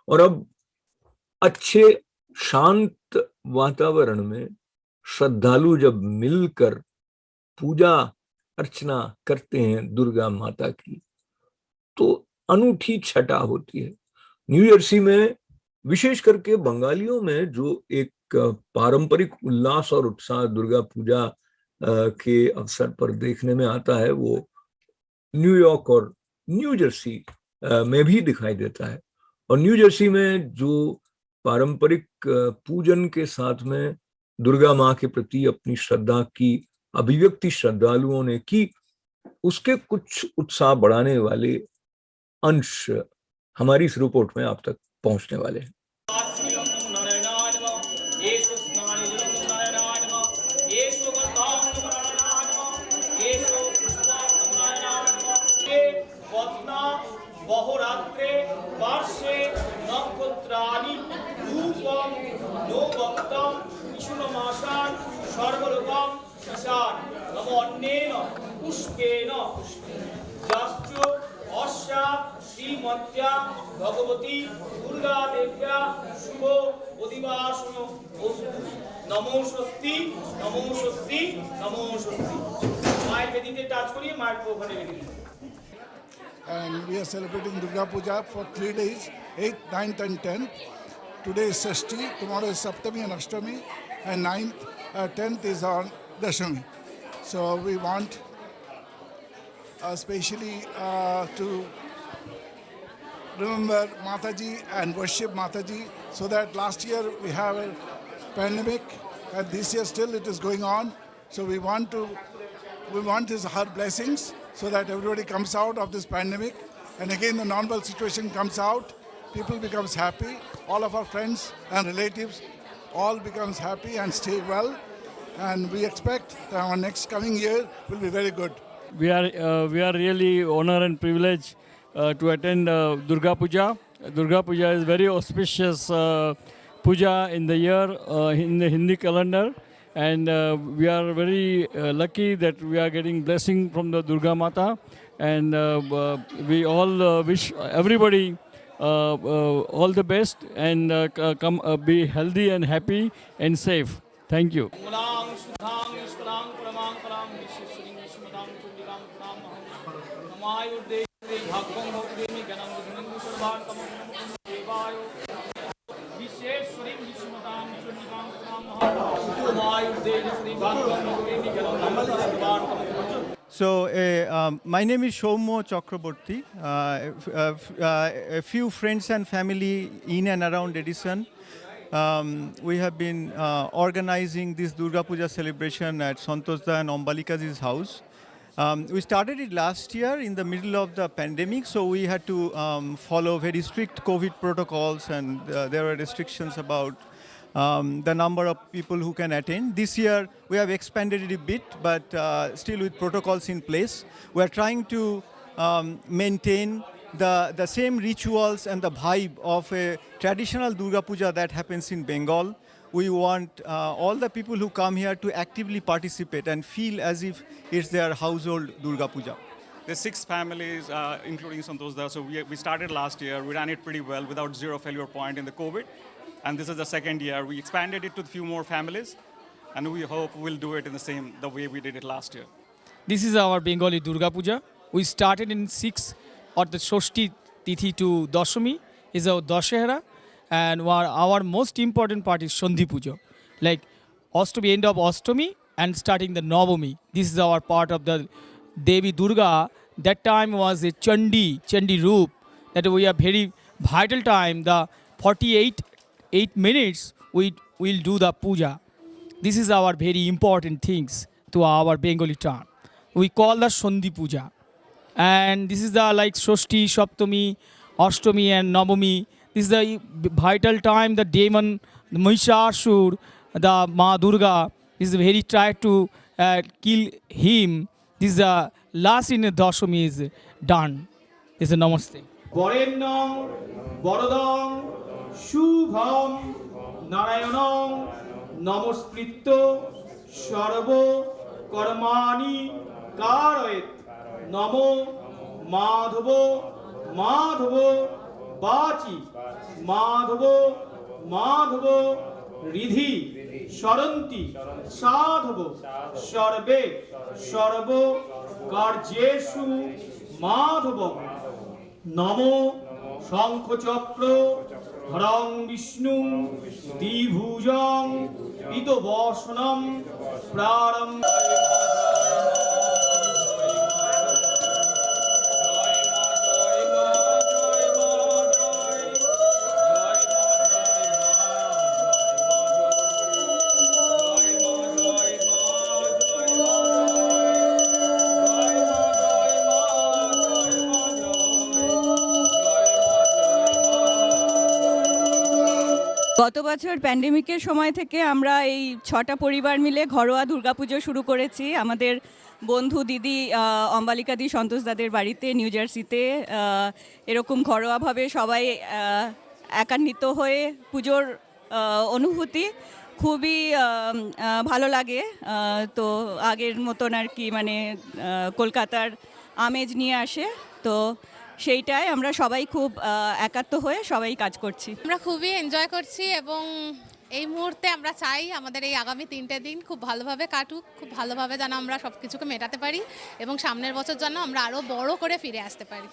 और अब अच्छे शांत वातावरण में श्रद्धालु जब मिलकर पूजा अर्चना करते हैं दुर्गा माता की, तो अनूठी छटा होती है। न्यू जर्सी में विशेष करके बंगालियों में जो एक पारंपरिक उल्लास और उत्साह दुर्गा पूजा के अवसर पर देखने में आता है, वो न्यूयॉर्क और न्यू जर्सी में भी दिखाई देता है। और न्यू जर्सी में जो पारंपरिक पूजन के साथ में दुर्गा माँ के प्रति अपनी श्रद्धा की अभिव्यक्ति श्रद्धालुओं ने की, उसके कुछ उत्साह बढ़ाने वाले अंश हमारी इस रिपोर्ट में आप तक पहुंचने वाले हैं। बहुरात्रे वर्षे नक्षत्राणि रूपम नोभक्तम विष्णुमासान सर्वलोकम ईशान नमो अन्नेन पुष्पेन जश्च अस्या श्रीमत्या भगवती दुर्गा देव्या शुभ अधिवासनो अस्तु नमो स्वस्ति नमो स्वस्ति नमो स्वस्ति। माয়ের বেদিতে টাচ করিয়ে মায়ের ওখানে রেখে দিন। And we are celebrating Durga Puja for 3 days, 8th, 9th and 10th. Today is Shashti, tomorrow is Saptami and Ashtami, and 9th, 10th is on Dashami. So we want especially to remember Mataji and worship Mataji, so that last year we have a pandemic and this year still it is going on. So we want her blessings, so that everybody comes out of this pandemic and again the normal situation comes out, people becomes happy, all of our friends and relatives all becomes happy and stay well, and we expect that our next coming year will be very good. We are really honored and privileged to attend Durga Puja. Durga Puja is very auspicious puja in the year in the Hindi calendar. And we are very lucky that we are getting blessing from the Durga Mata, and we all wish everybody all the best and come be healthy and happy and safe. Thank you. So, my name is Shommo Chakraborty. A few friends and family in and around Edison. We have been organizing this Durga Puja celebration at Santosda and Ambalikaji's house. We started it last year in the middle of the pandemic, so we had to follow very strict COVID protocols, and there were restrictions about the number of people who can attend. This year we have expanded it a bit, but still with protocols in place. We are trying to maintain the same rituals and the vibe of a traditional Durga Puja that happens in Bengal. We want all the people who come here to actively participate and feel as if it's their household Durga Puja. There's 6 families, including Santosda. So we started last year. We ran it pretty well without zero failure point in the COVID. And this is the second year. We expanded it to a few more families, and we hope we'll do it in the way we did it last year. This is our Bengali Durga Puja. We started in 6 or the Shoshti Tithi to Dashami is our Dashehra, and our most important part is Sandhi Puja, like Ashtami, end of Ashtami and starting the Navami. This is our part of the Devi Durga. That time was a Chandi Roop. That we are very vital time. The 8 minutes we will do the puja. This is our very important things to our Bengali town. We call the Sandhi Puja. And this is the like Shoshti, Saptami, Ashtami and Navami. This is the vital time, the demon, the Mahishasur, the Ma Durga is very tried to kill him. This is the last in the Dashami is done. This is a namaste. Varenam, Varadam, Shubham, Narayanam, Namospritto, Sharabo, Karmani, Karayet, Namo, Madhavo, Bachi, Madhav Madhav Ridhi সরন্তি সাধব সর্বে সর্ব কার্যেষু মাধব নম শঙ্খচক্র ধরং বিষ্ণু দ্বিভুজং পিতবসনম প্রারম্ভ গত বছর প্যান্ডেমিকের সময় থেকে আমরা এই 6টা পরিবার মিলে ঘরোয়া দুর্গাপুজো শুরু করেছি আমাদের বন্ধু দিদি অম্বালিকাদি সন্তোষ দাদের বাড়িতে নিউ জার্সিতে। এরকম ঘরোয়াভাবে সবাই একান্বিত হয়ে পুজোর অনুভূতি খুবই ভালো লাগে। তো আগের মতন আর কি মানে কলকাতার আমেজ নিয়ে আসে, তো সেইটাই আমরা সবাই খুব একাত্ম হয়ে সবাই কাজ করছি। আমরা খুবই এনজয় করছি এবং এই মুহূর্তে আমরা চাই আমাদের এই আগামী 3টে দিন খুব ভালোভাবে কাটুক, খুব ভালোভাবে যেন আমরা সব কিছুকে মেটাতে পারি এবং সামনের বছর যেন আমরা আরও বড় করে ফিরে আসতে পারি।